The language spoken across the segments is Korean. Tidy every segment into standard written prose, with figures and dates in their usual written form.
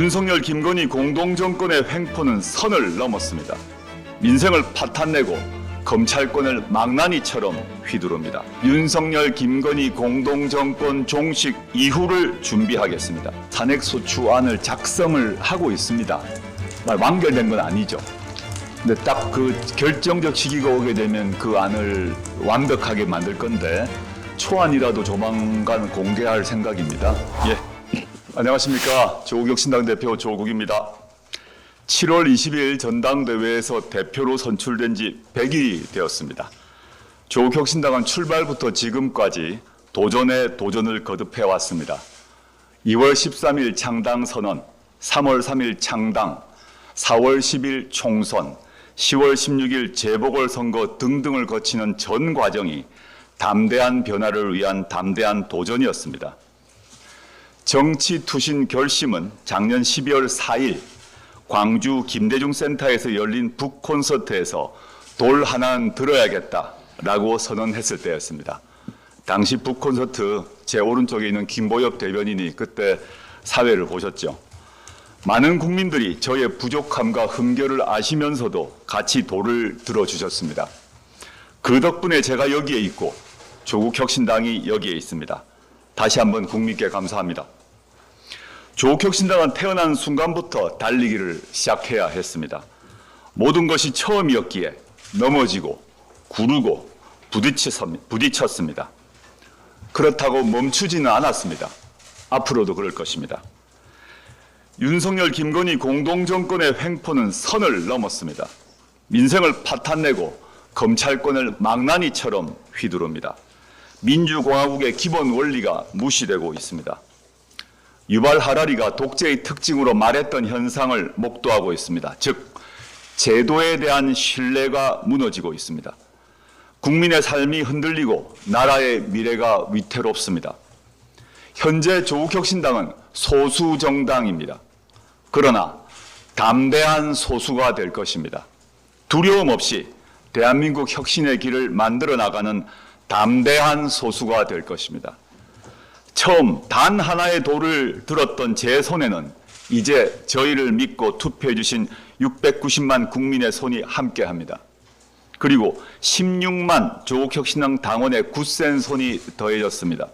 윤석열, 김건희 공동정권의 횡포는 선을 넘었습니다. 민생을 파탄내고 검찰권을 망나니처럼 휘두릅니다. 윤석열, 김건희 공동정권 종식 이후를 준비하겠습니다. 탄핵소추안을 작성을 하고 있습니다. 완결된 건 아니죠. 근데 딱 그 결정적 시기가 오게 되면 그 안을 완벽하게 만들 건데 초안이라도 조만간 공개할 생각입니다. 예. 안녕하십니까. 조국혁신당 대표 조국입니다. 7월 20일 전당대회에서 대표로 선출된 지 100일이 되었습니다. 조국혁신당은 출발부터 지금까지 도전에 도전을 거듭해왔습니다. 2월 13일 창당 선언, 3월 3일 창당, 4월 10일 총선, 10월 16일 재보궐선거 등등을 거치는 전 과정이 담대한 변화를 위한 담대한 도전이었습니다. 정치 투신 결심은 작년 12월 4일 광주 김대중 센터에서 열린 북콘서트에서 돌 하나는 들어야겠다라고 선언했을 때였습니다. 당시 북콘서트 제 오른쪽에 있는 김보엽 대변인이 그때 사회를 보셨죠. 많은 국민들이 저의 부족함과 흠결을 아시면서도 같이 돌을 들어주셨습니다. 그 덕분에 제가 여기에 있고 조국혁신당이 여기에 있습니다. 다시 한번 국민께 감사합니다. 조국혁신당은 태어난 순간부터 달리기를 시작해야 했습니다. 모든 것이 처음이었기에 넘어지고 구르고 부딪혔습니다. 그렇다고 멈추지는 않았습니다. 앞으로도 그럴 것입니다. 윤석열, 김건희 공동정권의 횡포는 선을 넘었습니다. 민생을 파탄내고 검찰권을 망나니처럼 휘두릅니다. 민주공화국의 기본 원리가 무시되고 있습니다. 유발 하라리가 독재의 특징으로 말했던 현상을 목도하고 있습니다. 즉, 제도에 대한 신뢰가 무너지고 있습니다. 국민의 삶이 흔들리고 나라의 미래가 위태롭습니다. 현재 조국혁신당은 소수 정당입니다. 그러나 담대한 소수가 될 것입니다. 두려움 없이 대한민국 혁신의 길을 만들어 나가는 담대한 소수가 될 것입니다. 처음 단 하나의 돌을 들었던 제 손에는 이제 저희를 믿고 투표해 주신 690만 국민의 손이 함께합니다. 그리고 16만 조국혁신당 당원의 굳센 손이 더해졌습니다.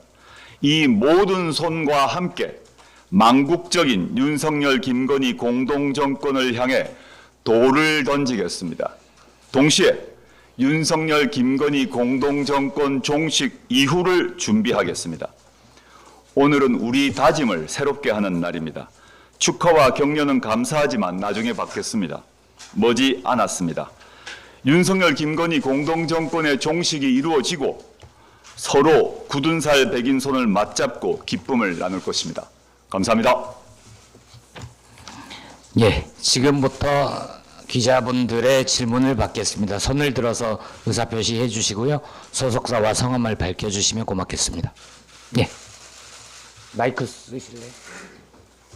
이 모든 손과 함께 망국적인 윤석열, 김건희 공동정권을 향해 돌을 던지겠습니다. 동시에 윤석열, 김건희 공동정권 종식 이후를 준비하겠습니다. 오늘은 우리 다짐을 새롭게 하는 날입니다. 축하와 격려는 감사하지만 나중에 받겠습니다. 머지 않았습니다. 윤석열, 김건희 공동정권의 종식이 이루어지고 서로 굳은 살 백인 손을 맞잡고 기쁨을 나눌 것입니다. 감사합니다. 예, 지금부터 기자분들의 질문을 받겠습니다. 손을 들어서 의사표시해 주시고요. 소속사와 성함을 밝혀주시면 고맙겠습니다. 예, 마이크 쓰실래요?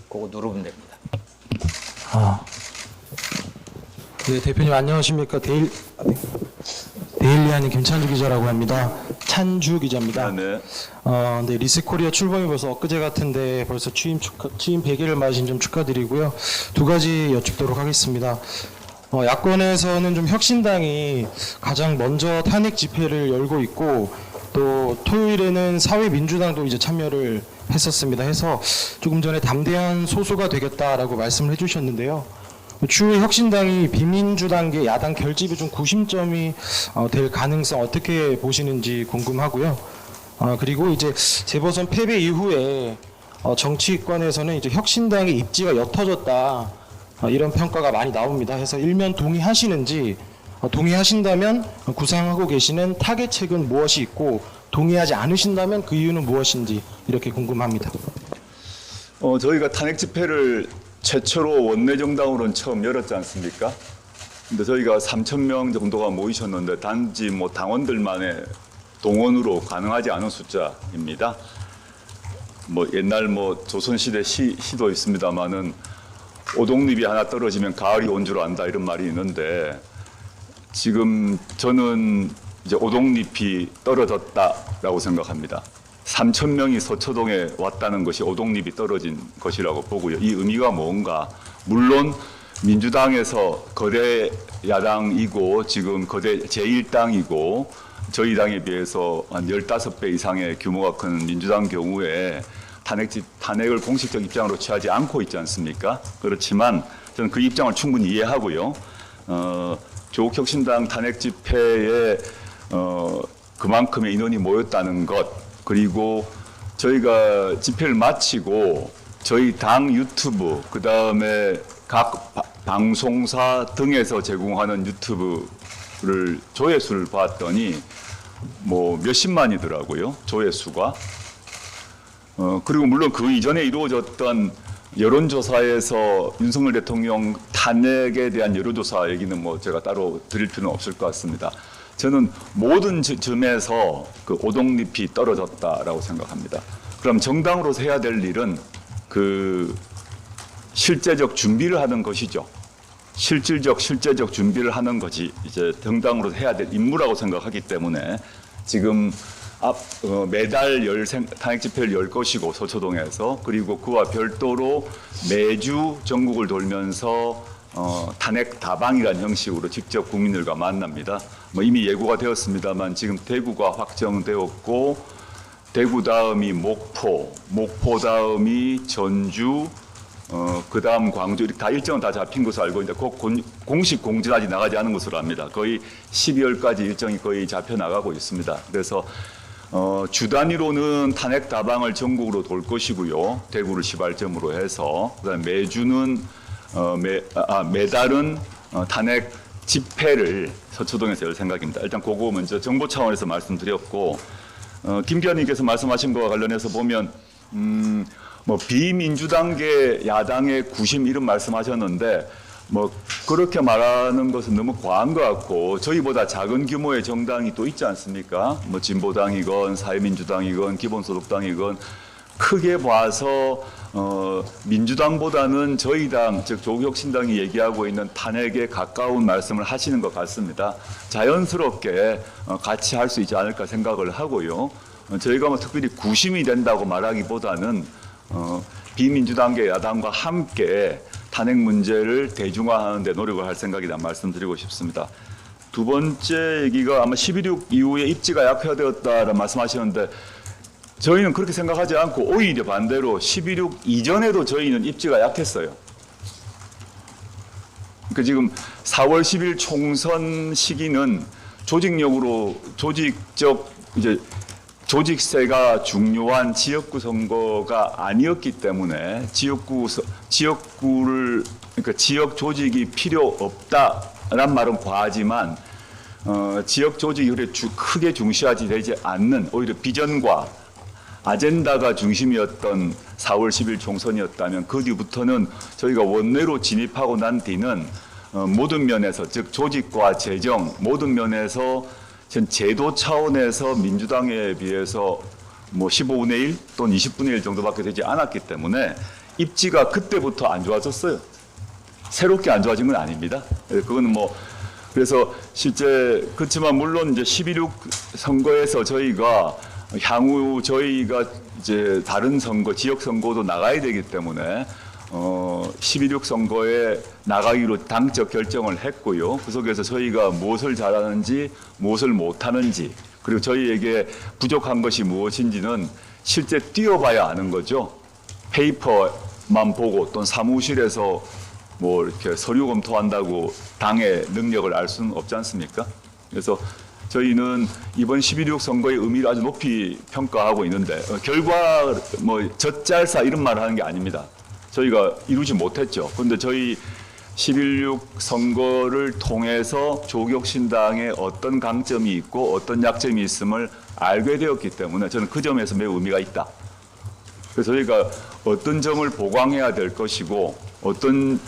그거 누르면 됩니다. 네, 대표님 안녕하십니까? 데일리하는 김찬주 기자라고 합니다. 찬주 기자입니다. 네. 네, 리스코리아 출범이 벌써 엊그제 같은데 벌써 취임 100일을 맞으신 점 축하드리고요. 두 가지 여쭙도록 하겠습니다. 야권에서는 좀 혁신당이 가장 먼저 탄핵 집회를 열고 있고 또 토요일에는 사회민주당도 이제 참여를 했었습니다. 해서 조금 전에 담대한 소수가 되겠다라고 말씀을 해주셨는데요. 추후에 혁신당이 비민주당계 야당 결집이 좀 구심점이 될 가능성 어떻게 보시는지 궁금하고요. 그리고 이제 재보선 패배 이후에 정치권에서는 이제 혁신당의 입지가 옅어졌다 이런 평가가 많이 나옵니다. 해서 일면 동의하시는지 동의하신다면 구상하고 계시는 타개책은 무엇이 있고 동의하지 않으신다면 그 이유는 무엇인지 이렇게 궁금합니다. 저희가 탄핵 집회를 최초로 원내정당으로는 처음 열었지 않습니까? 근데 저희가 3,000명 정도가 모이셨는데 단지 당원들만의 동원으로 가능하지 않은 숫자입니다. 옛날 조선시대 시도 있습니다만은 오동잎이 하나 떨어지면 가을이 온 줄 안다 이런 말이 있는데 지금 저는 이제 오동잎이 떨어졌다라고 생각합니다. 3,000명이 서초동에 왔다는 것이 오독립이 떨어진 것이라고 보고요. 이 의미가 뭔가? 물론 민주당에서 거대 야당이고 지금 거대 제1당이고 저희 당에 비해서 한 15배 이상의 규모가 큰 민주당 경우에 탄핵을 공식적 입장으로 취하지 않고 있지 않습니까? 그렇지만 저는 그 입장을 충분히 이해하고요. 조국 혁신당 탄핵 집회에 그만큼의 인원이 모였다는 것, 그리고 저희가 집회를 마치고 저희 당 유튜브, 그 다음에 각 방송사 등에서 제공하는 유튜브를 조회수를 봤더니 뭐 몇십만이더라고요, 조회수가. 그리고 물론 그 이전에 이루어졌던 여론조사에서 윤석열 대통령 탄핵에 대한 여론조사 얘기는 뭐 제가 따로 드릴 필요는 없을 것 같습니다. 저는 모든 점에서 그 오독립이 떨어졌다라고 생각합니다. 그럼 정당으로서 해야 될 일은 그 실제적 준비를 하는 것이죠. 실제적 준비를 하는 것이 이제 정당으로서 해야 될 임무라고 생각하기 때문에 지금 매달 탄핵 집회를 열 것이고 서초동에서, 그리고 그와 별도로 매주 전국을 돌면서 탄핵 다방이라는 형식으로 직접 국민들과 만납니다. 뭐 이미 예고가 되었습니다만 지금 대구가 확정되었고, 대구 다음이 목포 다음이 전주, 그 다음 광주, 이렇게 다 일정은 다 잡힌 것으로 알고 있는데 공식 공지는 아직 나가지 않은 것으로 압니다. 거의 12월까지 일정이 거의 잡혀 나가고 있습니다. 그래서 주 단위로는 탄핵 다방을 전국으로 돌 것이고요. 대구를 시발점으로 해서 그다음에 매달은 탄핵 집회를 서초동에서 열 생각입니다. 일단 그거 먼저 정보 차원에서 말씀드렸고, 김 기자님께서 말씀하신 것과 관련해서 보면 뭐 비민주당계 야당의 구심 이런 말씀하셨는데 뭐 그렇게 말하는 것은 너무 과한 것 같고, 저희보다 작은 규모의 정당이 또 있지 않습니까? 뭐 진보당이건 사회민주당이건 기본소득당이건 크게 봐서 민주당보다는 저희 당, 즉 조국혁신당이 얘기하고 있는 탄핵에 가까운 말씀을 하시는 것 같습니다. 자연스럽게 같이 할 수 있지 않을까 생각을 하고요. 저희가 뭐 특별히 구심이 된다고 말하기보다는 비민주당계 야당과 함께 탄핵 문제를 대중화하는 데 노력을 할 생각이다 말씀드리고 싶습니다. 두 번째 얘기가 아마 11.6 이후에 입지가 약화되었다라는 말씀하시는데 저희는 그렇게 생각하지 않고 오히려 반대로 11.6 이전에도 저희는 입지가 약했어요. 그러니까 지금 4월 10일 총선 시기는 조직세가 중요한 지역구 선거가 아니었기 때문에 그러니까 지역 조직이 필요 없다란 말은 과하지만 지역 조직이 크게 중시하지 되지 않는 오히려 비전과 아젠다가 중심이었던 4월 10일 총선이었다면 그 뒤부터는 저희가 원내로 진입하고 난 뒤는 모든 면에서, 즉 조직과 재정 모든 면에서 전 제도 차원에서 민주당에 비해서 뭐 15분의 1 또는 20분의 1 정도밖에 되지 않았기 때문에 입지가 그때부터 안 좋아졌어요. 새롭게 안 좋아진 건 아닙니다. 그거는 뭐 그래서 실제 그렇지만 물론 이제 11.6 선거에서 저희가 향후 저희가 이제 다른 선거, 지역 선거도 나가야 되기 때문에 11.6 선거에 나가기로 당적 결정을 했고요. 그 속에서 저희가 무엇을 잘하는지, 무엇을 못하는지, 그리고 저희에게 부족한 것이 무엇인지는 실제 뛰어봐야 아는 거죠. 페이퍼만 보고 또는 사무실에서 뭐 이렇게 서류 검토한다고 당의 능력을 알 수는 없지 않습니까? 그래서 저희는 이번 11.6 선거의 의미를 아주 높이 평가하고 있는데 결과 뭐 젖잘사 이런 말을 하는 게 아닙니다. 저희가 이루지 못했죠. 그런데 저희 11.6 선거를 통해서 조국혁신당에 어떤 강점이 있고 어떤 약점이 있음을 알게 되었기 때문에 저는 그 점에서 매우 의미가 있다. 그래서 저희가 어떤 점을 보강해야 될 것이고 어떤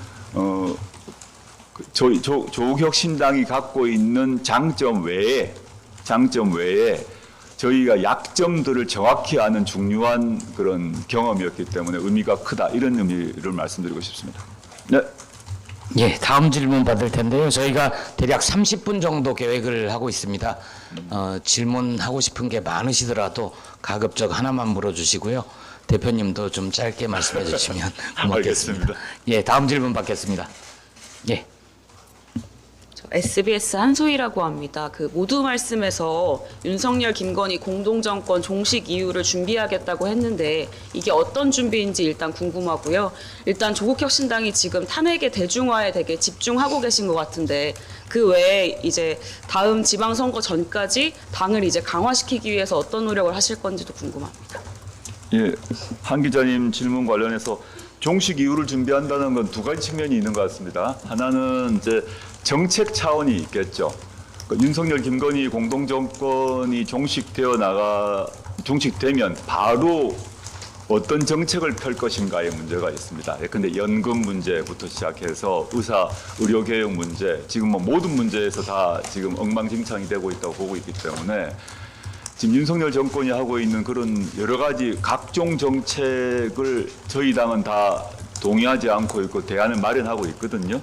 조국혁신당이 갖고 있는 장점 외에 저희가 약점들을 정확히 아는 중요한 그런 경험이었기 때문에 의미가 크다, 이런 의미를 말씀드리고 싶습니다. 네. 예, 다음 질문 받을 텐데요. 저희가 대략 30분 정도 계획을 하고 있습니다. 질문하고 싶은 게 많으시더라도 가급적 하나만 물어주시고요. 대표님도 좀 짧게 말씀해 주시면 고맙겠습니다. 알겠습니다. 예, 다음 질문 받겠습니다. 예. SBS 한소희라고 합니다. 그 모두 말씀에서 윤석열, 김건희 공동정권 종식 이후를 준비하겠다고 했는데 이게 어떤 준비인지 일단 궁금하고요. 일단 조국혁신당이 지금 탄핵의 대중화에 되게 집중하고 계신 것 같은데 그 외에 이제 다음 지방선거 전까지 당을 이제 강화시키기 위해서 어떤 노력을 하실 건지도 궁금합니다. 예, 한 기자님 질문 관련해서 종식 이후를 준비한다는 건 두 가지 측면이 있는 것 같습니다. 하나는 이제 정책 차원이 있겠죠. 그러니까 윤석열, 김건희 공동정권이 종식되면 바로 어떤 정책을 펼 것인가의 문제가 있습니다. 근데 연금 문제부터 시작해서 의료개혁 문제, 지금 뭐 모든 문제에서 다 지금 엉망진창이 되고 있다고 보고 있기 때문에 지금 윤석열 정권이 하고 있는 그런 여러 가지 각종 정책을 저희 당은 다 동의하지 않고 있고 대안을 마련하고 있거든요.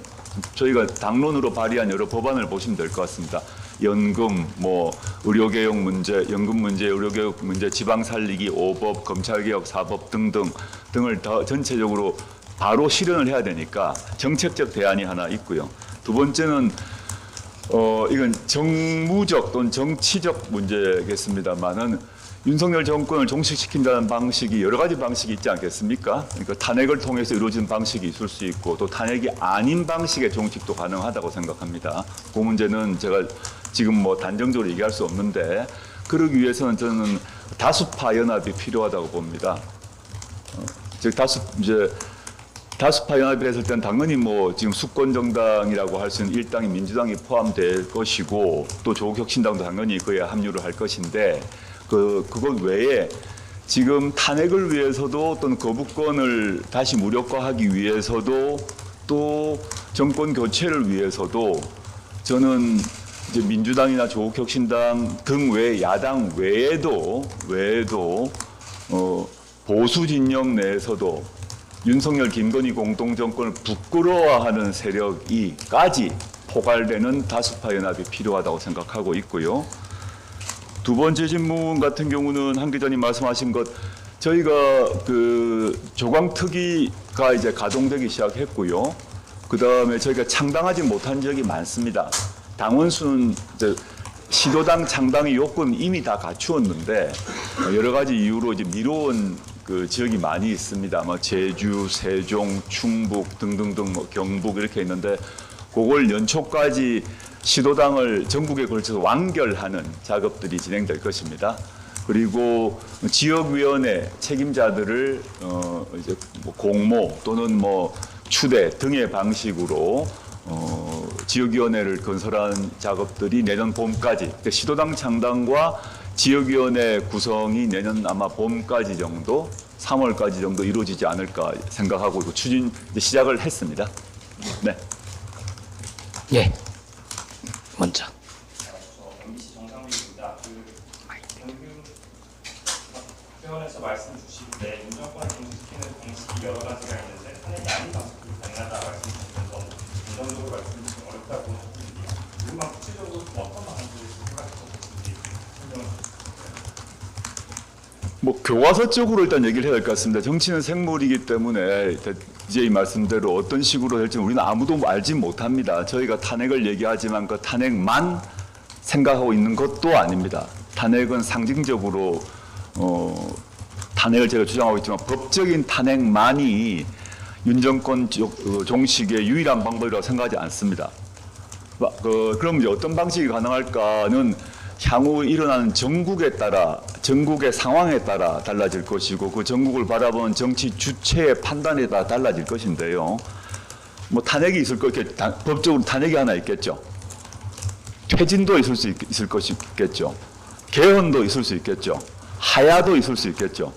저희가 당론으로 발의한 여러 법안을 보시면 될 것 같습니다. 연금, 뭐 의료개혁 문제, 연금 문제, 의료개혁 문제, 지방살리기 5법, 검찰개혁 4법 등을 더 전체적으로 바로 실현을 해야 되니까 정책적 대안이 하나 있고요. 두 번째는 이건 정무적 또는 정치적 문제겠습니다만은 윤석열 정권을 종식시킨다는 방식이 여러 가지 방식이 있지 않겠습니까? 그러니까 탄핵을 통해서 이루어진 방식이 있을 수 있고 또 탄핵이 아닌 방식의 종식도 가능하다고 생각합니다. 그 문제는 제가 지금 뭐 단정적으로 얘기할 수 없는데 그러기 위해서는 저는 다수파 연합이 필요하다고 봅니다. 즉 다수파 연합이 했을 때는 당연히 뭐 지금 수권 정당이라고 할 수 있는 일당인 민주당이 포함될 것이고 또 조국혁신당도 당연히 그에 합류를 할 것인데 그것 외에 지금 탄핵을 위해서도 또는 거부권을 다시 무력화하기 위해서도 또 정권 교체를 위해서도 저는 이제 민주당이나 조국혁신당 등 외 야당 외에도 보수 진영 내에서도 윤석열, 김건희 공동정권을 부끄러워하는 세력이까지 포괄되는 다수파 연합이 필요하다고 생각하고 있고요. 두 번째 질문 같은 경우는 한 기자님 말씀하신 것 저희가 그 조광특위가 이제 가동되기 시작했고요. 그 다음에 저희가 창당하지 못한 지역이 많습니다. 당원 수는 이제 시도당 창당의 요건은 이미 다 갖추었는데 여러 가지 이유로 이제 미뤄온 그 지역이 많이 있습니다. 뭐 제주, 세종, 충북 등등등 뭐 경북 이렇게 있는데 그걸 연초까지 시도당을 전국에 걸쳐서 완결하는 작업들이 진행될 것입니다. 그리고 지역위원회 책임자들을 이제 뭐 공모 또는 뭐 추대 등의 방식으로 지역위원회를 건설하는 작업들이 내년 봄까지 시도당 창당과 지역위원회 구성이 내년 아마 봄까지 정도 3월까지 정도 이루어지지 않을까 생각하고 있고 추진 이제 시작을 했습니다. 네. 예. 먼저. MBC 정상훈입니다. 방금 회원에서 말씀 주실 때 윤정권을 종식시키는 방식이 여러 가지가 있는데 탄핵이 아닌 방식이 가능하다 말씀 주시면서 긍정적으로 말씀 주시면 어렵다고 하셨는데 그것만 구체적으로 어떤 방식으로 생각하실 것인지 설명을 주시죠. 뭐 교과서적으로 일단 얘기를 해야 될 것 같습니다. 정치는 생물이기 때문에 DJ 말씀대로 어떤 식으로 될지 우리는 아무도 알지 못합니다. 저희가 탄핵을 얘기하지만 그 탄핵만 생각하고 있는 것도 아닙니다. 탄핵은 상징적으로 탄핵을 제가 주장하고 있지만 법적인 탄핵만이 윤 정권 종식의 유일한 방법이라고 생각하지 않습니다. 그럼 이제 어떤 방식이 가능할까는 향후 일어나는 전국의 상황에 따라 달라질 것이고 그 전국을 바라보는 정치 주체의 판단에 따라 달라질 것인데요. 뭐 탄핵이 있을 법적으로 탄핵이 하나 있겠죠. 퇴진도 있을 것이겠죠. 개헌도 있을 수 있겠죠. 하야도 있을 수 있겠죠.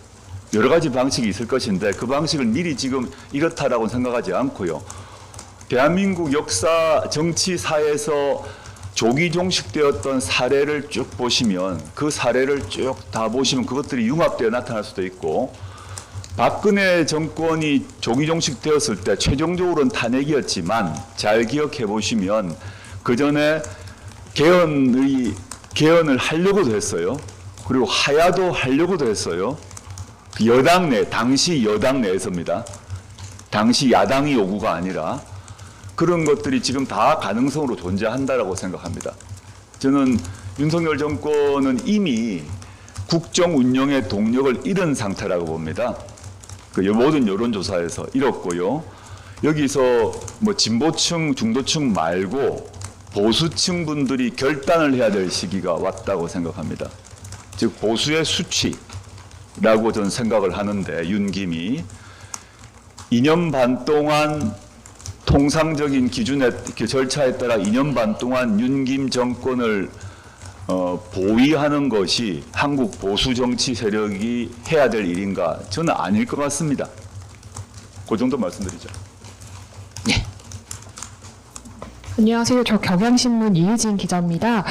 여러 가지 방식이 있을 것인데 그 방식을 미리 지금 이렇다라고 생각하지 않고요. 대한민국 역사 정치사에서 조기 종식되었던 사례를 쭉 보시면 그 사례를 쭉 다 보시면 그것들이 융합되어 나타날 수도 있고 박근혜 정권이 조기 종식되었을 때 최종적으로는 탄핵이었지만 잘 기억해 보시면 그 전에 개헌을 하려고도 했어요. 그리고 하야도 하려고도 했어요. 여당 내, 당시 여당 내에서입니다. 당시 야당이 요구가 아니라 그런 것들이 지금 다 가능성으로 존재한다라고 생각합니다. 저는 윤석열 정권은 이미 국정 운영의 동력을 잃은 상태라고 봅니다. 그 모든 여론조사에서 잃었고요. 여기서 뭐 진보층, 중도층 말고 보수층 분들이 결단을 해야 될 시기가 왔다고 생각합니다. 즉 보수의 수치라고 저는 생각을 하는데 윤김이 2년 반 동안 통상적인 기준의 절차에 따라 2년 반 동안 윤김 정권을 보위하는 것이 한국 보수 정치 세력이 해야 될 일인가? 저는 아닐 것 같습니다. 그 정도 말씀드리죠. 안녕하세요. 저 경향신문 이혜진 기자입니다.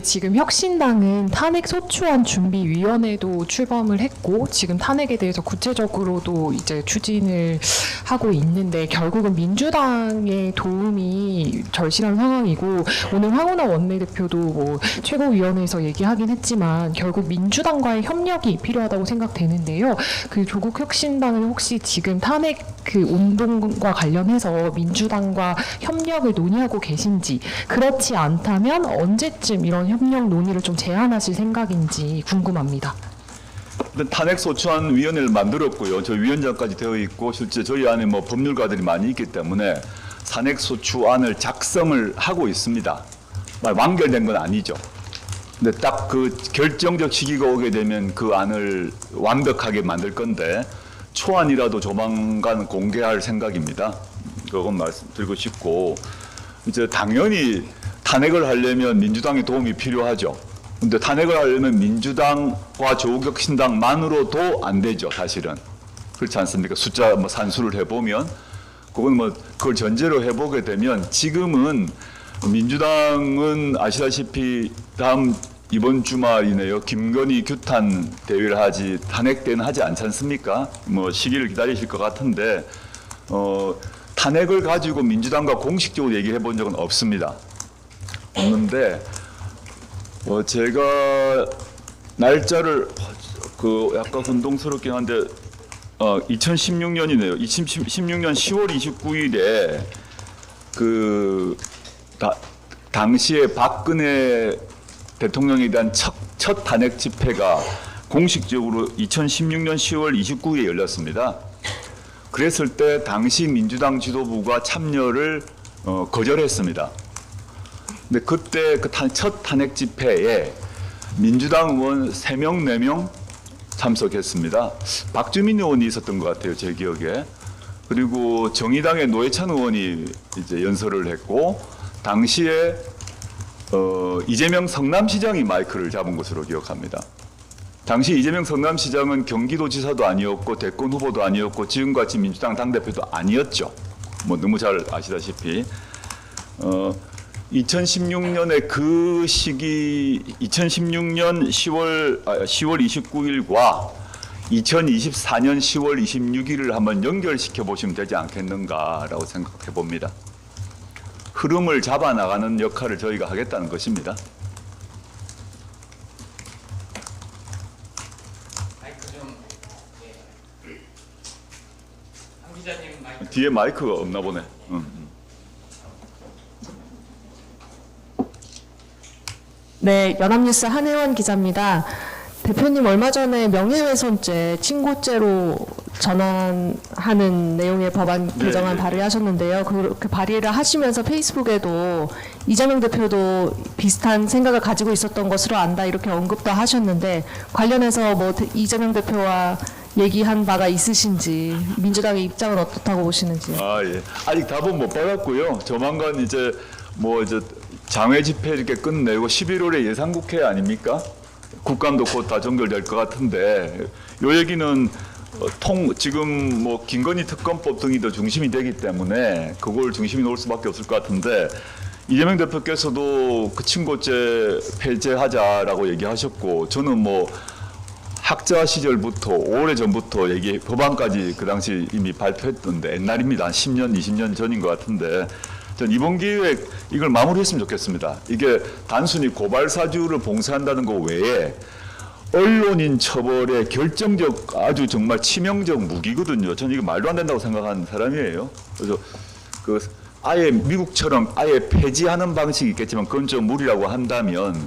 지금 혁신당은 탄핵 소추안 준비위원회도 출범을 했고 지금 탄핵에 대해서 구체적으로도 이제 추진을 하고 있는데 결국은 민주당의 도움이 절실한 상황이고 오늘 황운하 원내대표도 뭐 최고위원회에서 얘기하긴 했지만 결국 민주당과의 협력이 필요하다고 생각되는데요. 조국 혁신당은 혹시 지금 탄핵 운동과 관련해서 민주당과 협력을 논의하고 계신지 그렇지 않다면 언제쯤 이런 협력 논의를 좀 제안하실 생각인지 궁금합니다. 일단 탄핵소추안 위원회를 만들었고요. 저 위원장까지 되어 있고 실제 저희 안에 뭐 법률가들이 많이 있기 때문에 탄핵소추안을 작성을 하고 있습니다. 완결된 건 아니죠. 근데 딱 그 결정적 시기가 오게 되면 그 안을 완벽하게 만들 건데 초안이라도 조만간 공개할 생각입니다. 그건 말씀드리고 싶고 이제 당연히 탄핵을 하려면 민주당의 도움이 필요하죠. 근데 탄핵을 하려면 민주당과 조국혁신당만으로도 안 되죠, 사실은. 그렇지 않습니까? 숫자 뭐 산수를 해보면 그건 뭐 그걸 전제로 해보게 되면 지금은 민주당은 아시다시피 이번 주말이네요. 김건희 규탄 대회를 하지 탄핵 때는 하지 않지 않습니까? 뭐 시기를 기다리실 것 같은데 탄핵을 가지고 민주당과 공식적으로 얘기해 본 적은 없습니다. 없는데 제가 날짜를 약간 혼동스럽긴 한데 2016년이네요. 2016년 10월 29일에 당시에 박근혜 대통령에 대한 첫 탄핵 집회가 공식적으로 2016년 10월 29일에 열렸습니다. 그랬을 때 당시 민주당 지도부가 참여를 거절했습니다. 근데 그때 첫 탄핵 집회에 민주당 의원 3명, 4명 참석했습니다. 박주민 의원이 있었던 것 같아요, 제 기억에. 그리고 정의당의 노회찬 의원이 이제 연설을 했고 당시에 이재명 성남시장이 마이크를 잡은 것으로 기억합니다. 당시 이재명 성남시장은 경기도지사도 아니었고 대권 후보도 아니었고 지금같이 민주당 당대표도 아니었죠. 뭐 너무 잘 아시다시피 2016년에 그 시기 2016년 10월 29일과 2024년 10월 26일을 한번 연결시켜 보시면 되지 않겠는가라고 생각해 봅니다. 흐름을 잡아 나가는 역할을 저희가 하겠다는 것입니다. 뒤에 마이크가 없나 보네. 네, 연합뉴스 한혜원 기자입니다. 대표님 얼마 전에 명예훼손죄, 친고죄로 전환하는 내용의 법안 개정안 발의하셨는데요. 그렇게 발의를 하시면서 페이스북에도 이재명 대표도 비슷한 생각을 가지고 있었던 것으로 안다 이렇게 언급도 하셨는데 관련해서 뭐 이재명 대표와 얘기한 바가 있으신지 민주당의 입장은 어떻다고 보시는지. 예. 아직 답은 못 받았고요. 조만간 이제 장외 집회 이렇게 끝내고 11월에 예산국회 아닙니까? 국감도 곧 다 종결될 것 같은데 요 얘기는 지금 뭐 김건희 특검법 등이 더 중심이 되기 때문에 그걸 중심이 놓을 수밖에 없을 것 같은데 이재명 대표께서도 그 친고죄 폐지하자라고 얘기하셨고 저는 뭐 학자 시절부터 오래전부터 얘기 법안까지 그 당시 이미 발표했던데 옛날입니다. 한 10년, 20년 전인 것 같은데 전 이번 기회에 이걸 마무리했으면 좋겠습니다. 이게 단순히 고발 사주를 봉쇄한다는 것 외에 언론인 처벌의 결정적 아주 정말 치명적 무기거든요. 저는 이거 말도 안 된다고 생각하는 사람이에요. 그래서 그 아예 미국처럼 아예 폐지하는 방식이 있겠지만 그건 좀 무리라고 한다면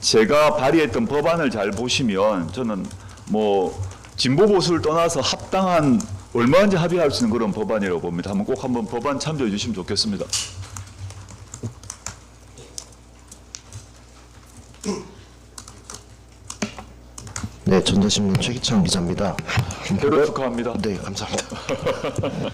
제가 발의했던 법안을 잘 보시면 저는 뭐 진보 보수를 떠나서 합당한 얼마든지 합의할 수 있는 그런 법안이라고 봅니다. 꼭 한번 법안 참조해 주시면 좋겠습니다. 네, 전자신문 최기창 기자입니다. 대로 축하합니다. 네, 감사합니다.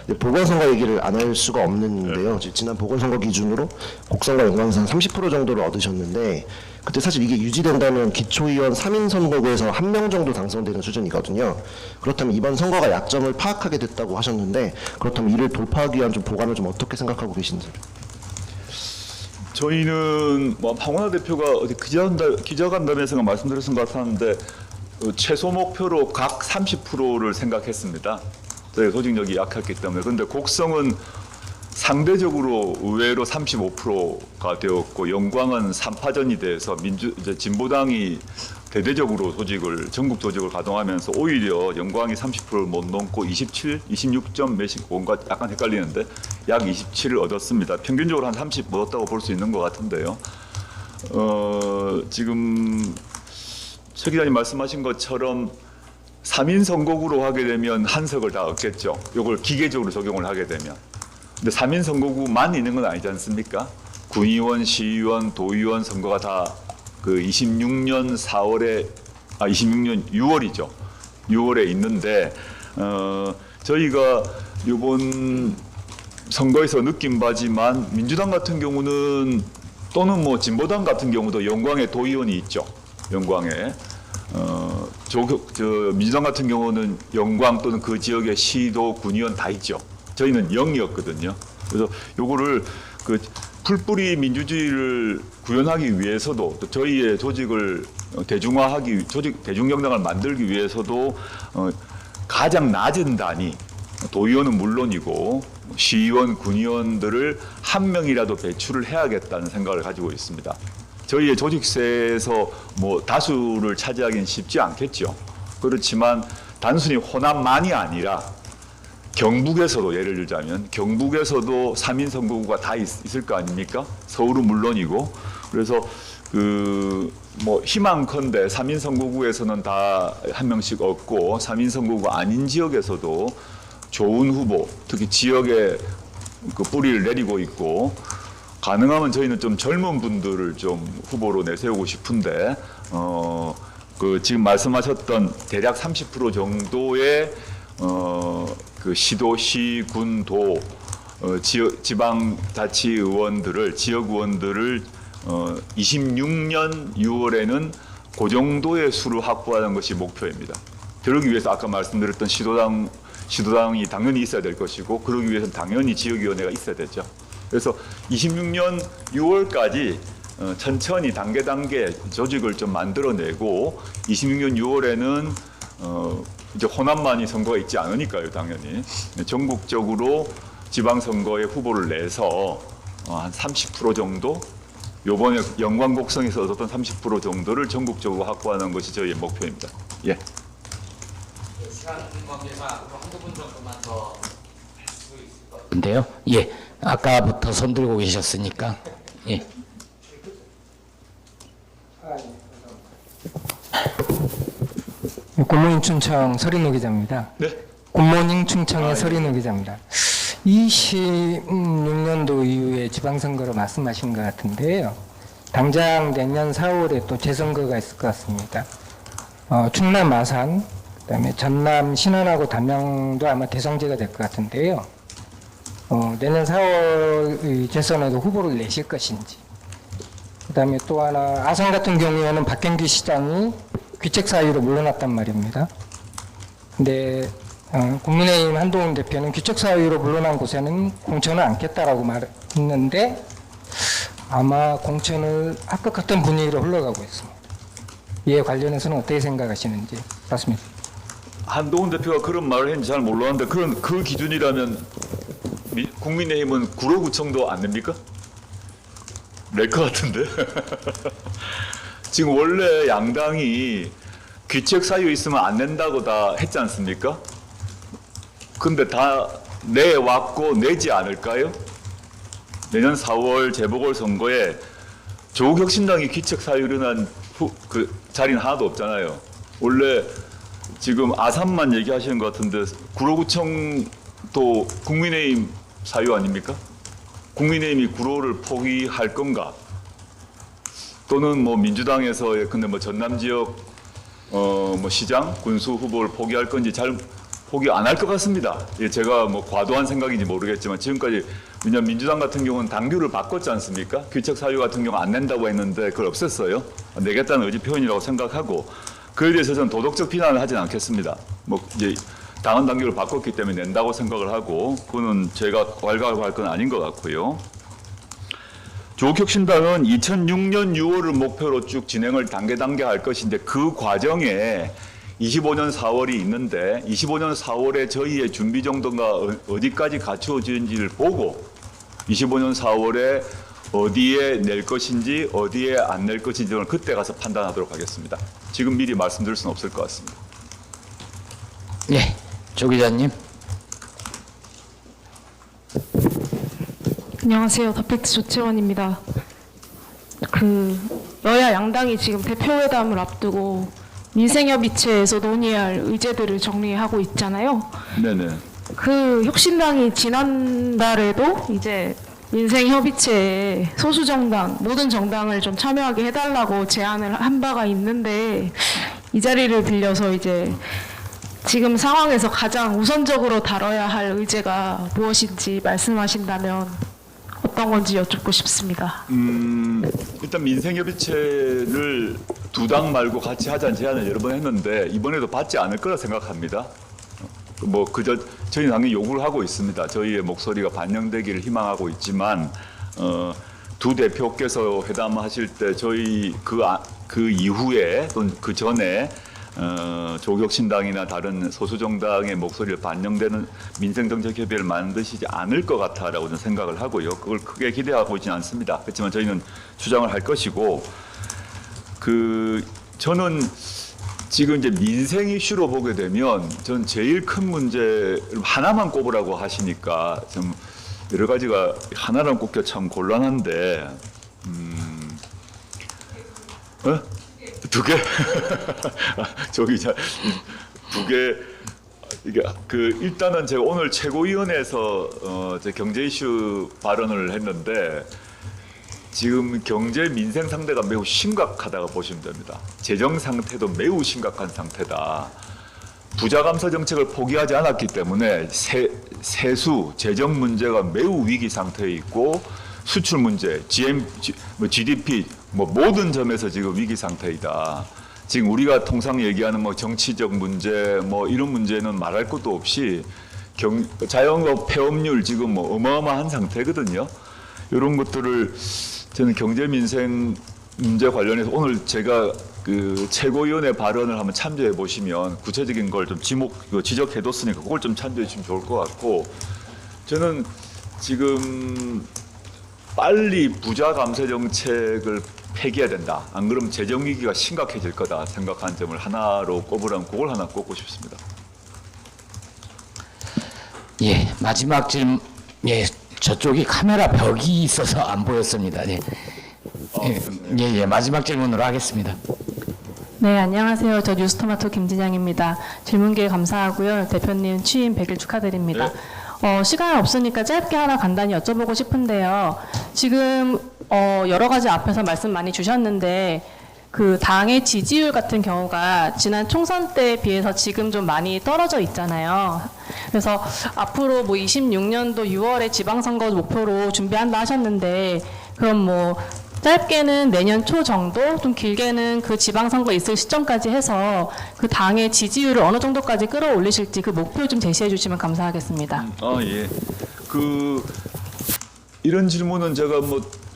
네, 보궐선거 얘기를 안 할 수가 없는데요. 지난 보궐선거 기준으로 곡선거 연관상 30% 정도를 얻으셨는데 그때 사실 이게 유지된다면 기초의원 3인 선거구에서 1명 정도 당선되는 수준이거든요. 그렇다면 이번 선거가 약점을 파악하게 됐다고 하셨는데 그렇다면 이를 돌파하기 위한 좀 보관을 좀 어떻게 생각하고 계신지. 저희는 뭐 황운하 대표가 어디 기자간담회에서 말씀드렸던 것 같았는데 최소 목표로 각 30%를 생각했습니다. 저희 조직력이 약했기 때문에. 그런데 곡성은 상대적으로 의외로 35%가 되었고 영광은 3파전이 돼서 이제 진보당이 대대적으로 전국 조직을 가동하면서 오히려 영광이 30%를 못 넘고 27, 26점 몇씩 뭔가 약간 헷갈리는데 약 27을 얻었습니다. 평균적으로 한 30 얻었다고 볼 수 있는 것 같은데요. 지금 최 기자님 말씀하신 것처럼 3인 선거구로 하게 되면 한 석을 다 얻겠죠. 이걸 기계적으로 적용을 하게 되면. 근데 3인 선거구만 있는 건 아니지 않습니까? 군의원, 시의원, 도의원 선거가 다 그 26년 6월이죠. 6월에 있는데 저희가 이번 선거에서 느낀 바지만 민주당 같은 경우는 또는 뭐 진보당 같은 경우도 영광에 도의원이 있죠. 영광에 민주당 같은 경우는 영광 또는 그 지역의 시도 군의원 다 있죠. 저희는 0이었거든요. 그래서 요거를 그 풀뿌리 민주주의를 구현하기 위해서도 또 저희의 조직을 대중정당을 만들기 위해서도 가장 낮은 단위 도의원은 물론이고 시의원, 군의원들을 한 명이라도 배출을 해야겠다는 생각을 가지고 있습니다. 저희의 조직세에서 뭐 다수를 차지하기는 쉽지 않겠죠. 그렇지만 단순히 호남만이 아니라 경북에서도 예를 들자면 경북에서도 3인 선거구가 다 있을 거 아닙니까? 서울은 물론이고. 그래서 뭐 희망컨대 3인 선거구에서는 다 한 명씩 얻고 3인 선거구가 아닌 지역에서도 좋은 후보, 특히 지역에 그 뿌리를 내리고 있고 가능하면 저희는 좀 젊은 분들을 좀 후보로 내세우고 싶은데 그 지금 말씀하셨던 대략 30% 정도의 그 시도, 시, 군, 도 지방자치의원들을 지역 의원들을 26년 6월에는 그 정도의 수를 확보하는 것이 목표입니다. 그러기 위해서 아까 말씀드렸던 시도당이 당연히 있어야 될 것이고 그러기 위해서는 당연히 지역위원회가 있어야 되죠. 그래서 26년 6월까지 천천히 단계 조직을 좀 만들어내고 26년 6월에는 이제 호남만이 선거가 있지 않으니까요, 당연히 전국적으로 지방선거에 후보를 내서 한 30% 정도, 요번에 영광 곡성에서 얻었던 30% 정도를 전국적으로 확보하는 것이 저희의 목표입니다. 예. 시간 관계상 한두 분 정도만 더 할 수 있을 것 같은데요. 예, 아까부터 손 들고 계셨으니까 예. 굿모닝 춘청 서린호 기자입니다. 네. 굿모닝 춘청의 서린호 기자입니다. 26년도 이후에 지방선거로 말씀하신 것 같은데요. 당장 내년 4월에 또 재선거가 있을 것 같습니다. 충남 마산, 그다음에 전남 신안하고 담양도 아마 대성제가 될 것 같은데요. 내년 4월 재선에도 후보를 내실 것인지. 그다음에 또 하나 아산 같은 경우에는 박경규 시장이 귀책 사유로 물러났단 말입니다. 근데 국민의힘 한동훈 대표는 귀책 사유로 물러난 곳에는 공천을 안겠다라고 말했는데 아마 공천을 합격했던 분위기로 흘러가고 있습니다. 이에 관련해서는 어떻게 생각하시는지 말씀해 주세요. 한동훈 대표가 그런 말을 했는지 잘 몰랐는데 그 기준이라면 국민의힘은 구로구청도 안 냅니까? 낼 것 같은데. 지금 원래 양당이 귀책 사유 있으면 안 낸다고 다 했지 않습니까? 근데 다 내왔고 내지 않을까요? 내년 4월 재보궐선거에 조국혁신당이 귀책 사유 일어난 그 자리는 하나도 없잖아요. 원래 지금 아산만 얘기하시는 것 같은데 구로구청도 국민의힘 사유 아닙니까? 국민의힘이 구로를 포기할 건가? 또는 뭐 민주당에서 근데 뭐 전남 지역 뭐 시장 군수 후보를 포기할 건지 잘 포기 안 할 것 같습니다. 예, 제가 뭐 과도한 생각인지 모르겠지만 지금까지 왜냐면 민주당 같은 경우는 당규를 바꿨지 않습니까? 귀책 사유 같은 경우 안 낸다고 했는데 그걸 없앴어요. 내겠다는 의지 표현이라고 생각하고 그에 대해서 저는 도덕적 비난을 하진 않겠습니다. 뭐 이제 당헌 당규를 바꿨기 때문에 낸다고 생각을 하고 그거는 제가 왈가왈부할 건 아닌 것 같고요. 조국혁신당은 2006년 6월을 목표로 쭉 진행을 단계 할 것인데 그 과정에 25년 4월이 있는데 25년 4월에 저희의 준비 정도가 어디까지 갖추어지는지를 보고 25년 4월에 어디에 낼 것인지 어디에 안 낼 것인지는 그때 가서 판단하도록 하겠습니다. 지금 미리 말씀드릴 수는 없을 것 같습니다. 예, 조 기자님. 안녕하세요. 더팩트 조채원입니다. 여야 양당이 지금 대표회담을 앞두고 민생협의체에서 논의할 의제들을 정리하고 있잖아요. 네네. 혁신당이 지난달에도 이제 민생협의체에 소수정당, 모든 정당을 좀 참여하게 해달라고 제안을 한 바가 있는데 이 자리를 빌려서 이제 지금 상황에서 가장 우선적으로 다뤄야 할 의제가 무엇인지 말씀하신다면 어떤 건지 여쭙고 싶습니다. 일단 민생협의체를 두 당 말고 같이 하자는 제안을 여러 번 했는데 이번에도 받지 않을 거라 생각합니다. 뭐 그저 저희 당이 요구를 하고 있습니다. 저희의 목소리가 반영되기를 희망하고 있지만 두 대표께서 회담하실 때 저희 그 이후에 또는 그 전에 조국혁신당이나 다른 소수정당의 목소리를 반영되는 민생정책협의회를 만드시지 않을 것 같다라고 저는 생각을 하고요. 그걸 크게 기대하고 있지는 않습니다. 그렇지만 저희는 주장을 할 것이고 저는 지금 이제 민생 이슈로 보게 되면 전 제일 큰 문제 하나만 꼽으라고 하시니까 좀 여러 가지가 하나만 꼽기가 참 곤란한데 두 개? 저기 두 개. 이게 일단은 제가 오늘 최고위원회에서 제 경제 이슈 발언을 했는데 지금 경제 민생 상태가 매우 심각하다고 보시면 됩니다. 재정 상태도 매우 심각한 상태다. 부자 감소 정책을 포기하지 않았기 때문에 세수, 재정 문제가 매우 위기 상태에 있고 수출 문제, GDP 모든 점에서 지금 위기 상태이다. 지금 우리가 통상 얘기하는 정치적 문제 이런 문제는 말할 것도 없이 자영업 폐업률 지금 어마어마한 상태거든요. 이런 것들을 저는 경제 민생 문제 관련해서 오늘 제가 최고위원회 발언을 한번 참조해 보시면 구체적인 걸 좀 지적해뒀으니까 그걸 좀 참조해 주시면 좋을 것 같고 저는 지금 빨리 부자 감세 정책을 폐기해야 된다. 안 그러면 재정 위기가 심각해질 거다 생각하는 점을 하나로 꼽으라면 그걸 하나 꼽고 싶습니다. 예, 마지막 질문. 예, 저쪽이 카메라 벽이 있어서 안 보였습니다. 예. 예, 마지막 질문으로 하겠습니다. 네, 안녕하세요. 저 뉴스토마토 김진양입니다. 질문 기회 감사하고요. 대표님 취임 100일 축하드립니다. 시간 없으니까 짧게 하나 간단히 여쭤보고 싶은데요. 지금 여러 가지 앞에서 말씀 많이 주셨는데 당의 지지율 같은 경우가 지난 총선 때에 비해서 지금 좀 많이 떨어져 있잖아요. 그래서 앞으로 26년도 6월에 지방선거 목표로 준비한다 하셨는데 그럼 짧게는 내년 초 정도, 좀 길게는 그 지방선거 있을 시점까지 해서 당의 지지율을 어느 정도까지 끌어올리실지 그 목표 좀 제시해 주시면 감사하겠습니다. 예. 이런 질문은 제가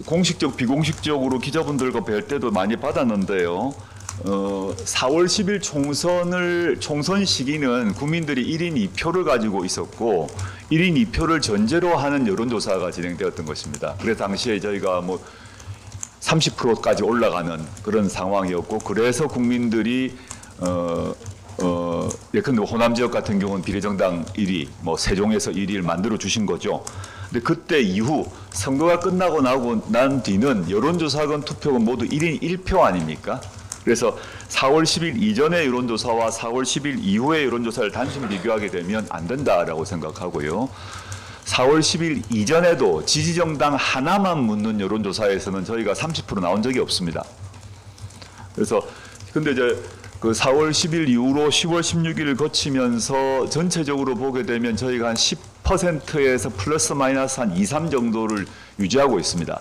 공식적, 비공식적으로 기자분들과 뵐 때도 많이 받았는데요. 4월 10일 총선 시기는 국민들이 1인 2표를 가지고 있었고 1인 2표를 전제로 하는 여론조사가 진행되었던 것입니다. 그래서 당시에 저희가 뭐 30%까지 올라가는 그런 상황이었고 그래서 국민들이 예컨대 호남 지역 같은 경우는 비례정당 1위, 뭐 세종에서 1위를 만들어 주신 거죠. 근데 그때 이후 선거가 끝나고 난 뒤는 여론조사건 투표건 모두 1인 1표 아닙니까? 그래서 4월 10일 이전의 여론조사와 4월 10일 이후의 여론조사를 단순히 비교하게 되면 안 된다라고 생각하고요. 4월 10일 이전에도 지지정당 하나만 묻는 여론조사에서는 저희가 30% 나온 적이 없습니다. 그래서 근데 이제 그 4월 10일 이후로 10월 16일을 거치면서 전체적으로 보게 되면 저희가 한 10%에서 플러스 마이너스 한 2, 3 정도를 유지하고 있습니다.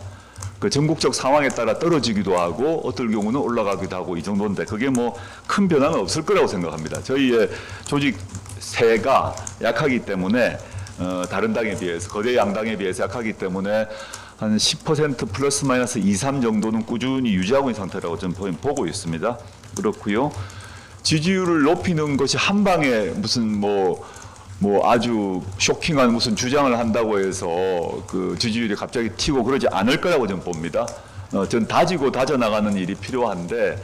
그 전국적 상황에 따라 떨어지기도 하고 어떨 경우는 올라가기도 하고 이 정도인데 그게 뭐 큰 변화는 없을 거라고 생각합니다. 저희의 조직세가 약하기 때문에 다른 당에 비해서 거대 양당에 비해서 약하기 때문에 한 10% 플러스 마이너스 2, 3 정도는 꾸준히 유지하고 있는 상태라고 저는 보고 있습니다. 그렇고요. 지지율을 높이는 것이 한 방에 무슨 뭐 아주 쇼킹한 무슨 주장을 한다고 해서 그 지지율이 갑자기 튀고 그러지 않을 거라고 저는 봅니다. 전 다지고 다져나가는 일이 필요한데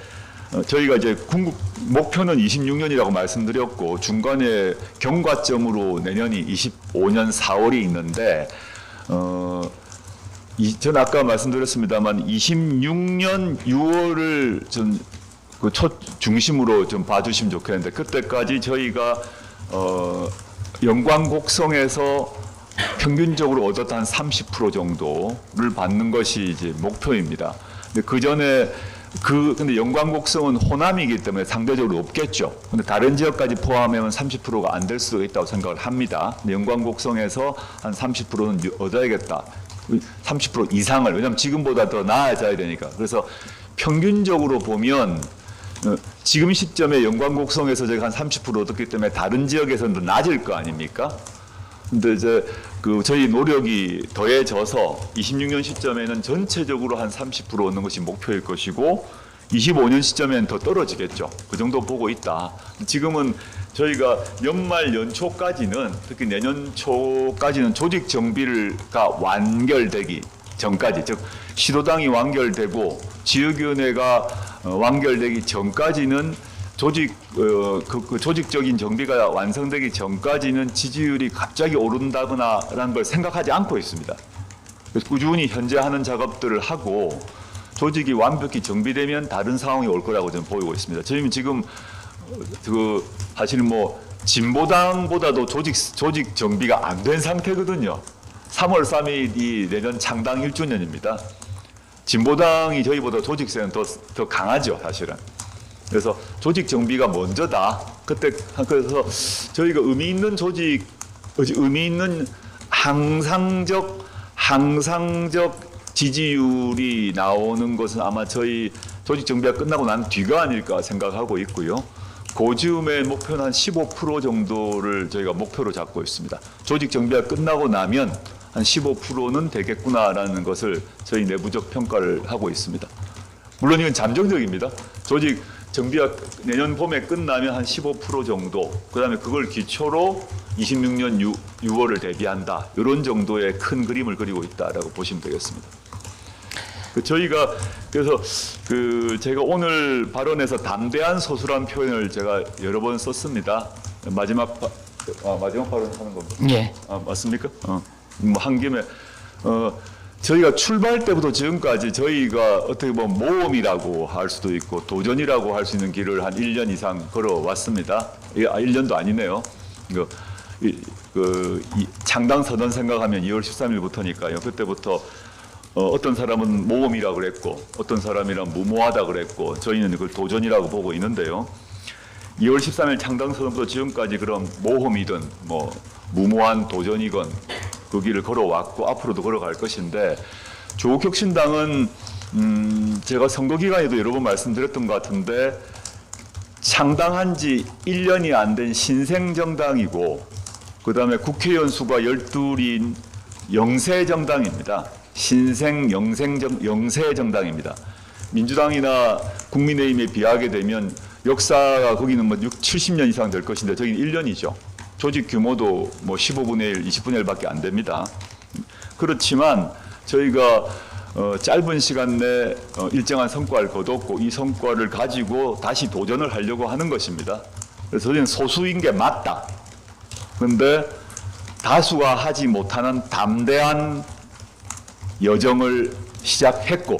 저희가 이제 궁극 목표는 26년이라고 말씀드렸고 중간에 경과점으로 내년이 25년 4월이 있는데 전 아까 말씀드렸습니다만 26년 6월을 전 그 중심으로 좀 봐주시면 좋겠는데 그때까지 저희가 영광곡성에서 평균적으로 얻었던 한 30% 정도를 받는 것이 이제 목표입니다. 근데 그 전에 근데 영광곡성은 호남이기 때문에 상대적으로 높겠죠. 근데 다른 지역까지 포함하면 30%가 안 될 수도 있다고 생각을 합니다. 근데 영광곡성에서 한 30%는 얻어야겠다. 30% 이상을 왜냐하면 지금보다 더 나아져야 되니까. 그래서 평균적으로 보면 지금 시점에 영광곡성에서 제가 한 30% 얻었기 때문에 다른 지역에서는 더 낮을 거 아닙니까? 근데 이제 그 저희 노력이 더해져서 26년 시점에는 전체적으로 한 30% 얻는 것이 목표일 것이고 25년 시점에는 더 떨어지겠죠. 그 정도 보고 있다. 지금은 저희가 연말 연초까지는 특히 내년 초까지는 조직 정비가 완결되기 전까지 즉 시도당이 완결되고 지역위원회가 완결되기 전까지는 조직적인 정비가 완성되기 전까지는 지지율이 갑자기 오른다거나라는 걸 생각하지 않고 있습니다. 그래서 꾸준히 현재 하는 작업들을 하고 조직이 완벽히 정비되면 다른 상황이 올 거라고 저는 보이고 있습니다. 저희는 지금 사실 뭐 진보당보다도 조직 정비가 안 된 상태거든요. 3월 3일이 내년 창당 1주년입니다. 진보당이 저희보다 조직세는 더 강하죠, 사실은. 그래서 조직 정비가 먼저다. 그래서 저희가 의미 있는 항상적 지지율이 나오는 것은 아마 저희 조직 정비가 끝나고 난 뒤가 아닐까 생각하고 있고요. 고즈음의 목표는 한 15% 정도를 저희가 목표로 잡고 있습니다. 조직 정비가 끝나고 나면 한 15%는 되겠구나라는 것을 저희 내부적 평가를 하고 있습니다. 물론 이건 잠정적입니다. 조직 정비가 내년 봄에 끝나면 한 15% 정도, 그다음에 그걸 기초로 26년 6월을 대비한다. 이런 정도의 큰 그림을 그리고 있다라고 보시면 되겠습니다. 저희가 그래서 제가 오늘 발언에서 담대한 소수란 표현을 제가 여러 번 썼습니다. 마지막 발언 하는 겁니다. 예. 맞습니까? 뭐 한 김에 저희가 출발 때부터 지금까지 저희가 어떻게 보면 모험이라고 할 수도 있고 도전이라고 할 수 있는 길을 한 1년 이상 걸어왔습니다. 1년도 아니네요. 창당 선언 생각하면 2월 13일부터니까요. 그때부터 어떤 사람은 모험이라고 그랬고 어떤 사람이란 무모하다 그랬고 저희는 그걸 도전이라고 보고 있는데요. 2월 13일 창당 선언부터 지금까지 그런 모험이든 뭐 무모한 도전이건 그 길을 걸어왔고 앞으로도 걸어갈 것인데 조국혁신당은 제가 선거 기간에도 여러 번 말씀드렸던 것 같은데 창당한 지 1년이 안 된 신생정당이고 그다음에 국회의원 수가 12인 영세정당입니다. 신생 영세정당입니다. 민주당이나 국민의힘에 비하게 되면 역사가 거기는 뭐 70년 이상 될 것인데 저기는 1년이죠. 조직 규모도 뭐 15분의 1, 20분의 1밖에 안 됩니다. 그렇지만 저희가 짧은 시간 내 일정한 성과를 거뒀고 이 성과를 가지고 다시 도전을 하려고 하는 것입니다. 그래서 저희는 소수인 게 맞다. 그런데 다수가 하지 못하는 담대한 여정을 시작했고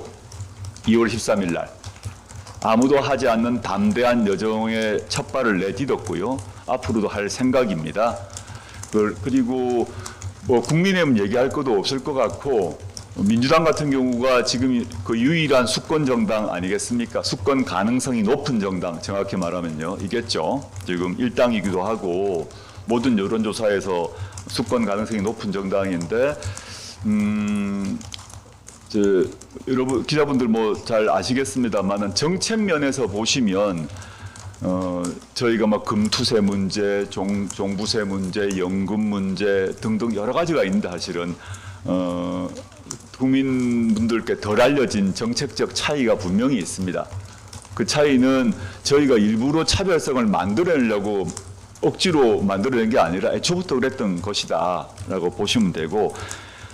2월 13일 날 아무도 하지 않는 담대한 여정의 첫 발을 내딛었고요. 앞으로도 할 생각입니다. 그리고 뭐 국민의힘 얘기할 것도 없을 것 같고 민주당 같은 경우가 지금 그 유일한 수권 정당 아니겠습니까? 수권 가능성이 높은 정당 정확히 말하면요. 이겠죠. 지금 일당이기도 하고 모든 여론조사에서 수권 가능성이 높은 정당인데 여러분 기자분들 뭐 잘 아시겠습니다만은 정책 면에서 보시면 저희가 막 금투세 문제, 종부세 문제, 연금 문제 등등 여러 가지가 있는데 사실은 국민분들께 덜 알려진 정책적 차이가 분명히 있습니다. 그 차이는 저희가 일부러 차별성을 만들어내려고 억지로 만들어낸 게 아니라 애초부터 그랬던 것이다라고 보시면 되고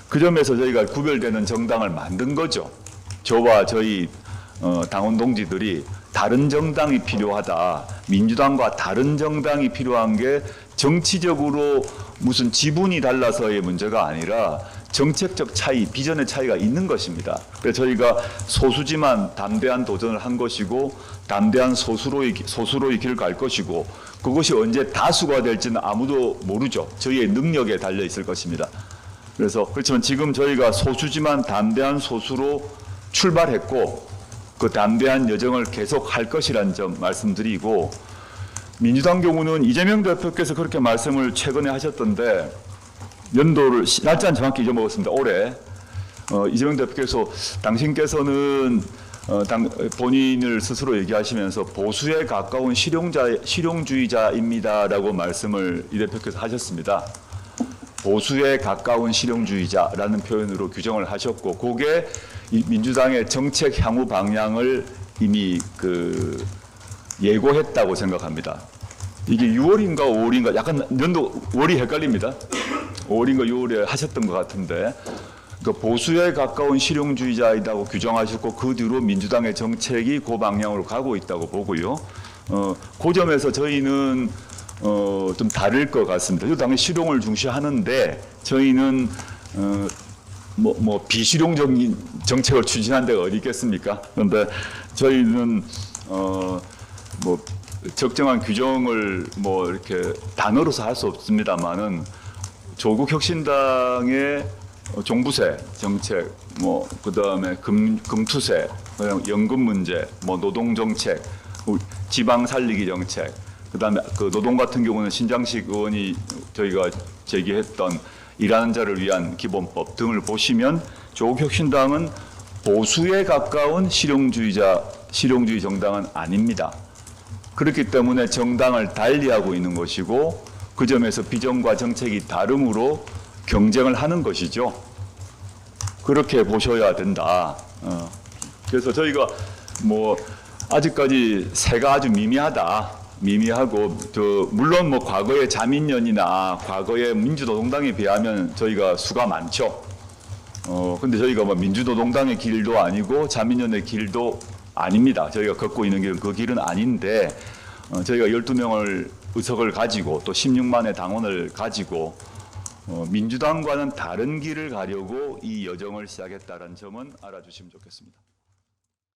그 점에서 저희가 구별되는 정당을 만든 거죠. 저와 저희 당원 동지들이 다른 정당이 필요하다. 민주당과 다른 정당이 필요한 게 정치적으로 무슨 지분이 달라서의 문제가 아니라 정책적 차이, 비전의 차이가 있는 것입니다. 그래서 저희가 소수지만 담대한 도전을 한 것이고 담대한 소수로의 길을 갈 것이고 그것이 언제 다수가 될지는 아무도 모르죠. 저희의 능력에 달려 있을 것입니다. 그래서 그렇지만 지금 저희가 소수지만 담대한 소수로 출발했고 그 담대한 여정을 계속할 것이라는 점 말씀드리고 민주당 경우는 이재명 대표께서 그렇게 말씀을 최근에 하셨던데 연도를 날짜는 정확히 잊어먹었습니다. 올해 이재명 대표께서 당신께서는 본인을 스스로 얘기하시면서 보수에 가까운 실용주의자입니다라고 말씀을 이 대표께서 하셨습니다. 보수에 가까운 실용주의자라는 표현으로 규정을 하셨고 그게 민주당의 정책 향후 방향을 이미 예고했다고 생각합니다. 이게 6월인가 5월인가 약간 연도 월이 헷갈립니다. 5월인가 6월에 하셨던 것 같은데 그러니까 보수에 가까운 실용주의자이라고 규정하셨고 그 뒤로 민주당의 정책이 그 방향으로 가고 있다고 보고요. 그 점에서 저희는 좀 다를 것 같습니다. 당연히 실용을 중시하는데 저희는 비실용적인 정책을 추진한 데가 어디 있겠습니까? 그런데 저희는 적정한 규정을 이렇게 단어로서 할 수 없습니다만은 조국 혁신당의 종부세 정책, 그다음에 금투세, 연금 문제, 노동 정책, 지방 살리기 정책, 그다음에 그 노동 같은 경우는 신장식 의원이 저희가 제기했던 일하는 자를 위한 기본법 등을 보시면 조국 혁신당은 보수에 가까운 실용주의 정당은 아닙니다. 그렇기 때문에 정당을 달리하고 있는 것이고 그 점에서 비전과 정책이 다름으로 경쟁을 하는 것이죠. 그렇게 보셔야 된다. 그래서 저희가 아직까지 새가 아주 미미하고 물론 과거의 자민련이나 과거의 민주노동당에 비하면 저희가 수가 많죠. 근데 저희가 민주노동당의 길도 아니고 자민련의 길도 아닙니다. 저희가 걷고 있는 길은 그 길은 아닌데 저희가 12명을 의석을 가지고 또 16만의 당원을 가지고 민주당과는 다른 길을 가려고 이 여정을 시작했다는 점은 알아주시면 좋겠습니다.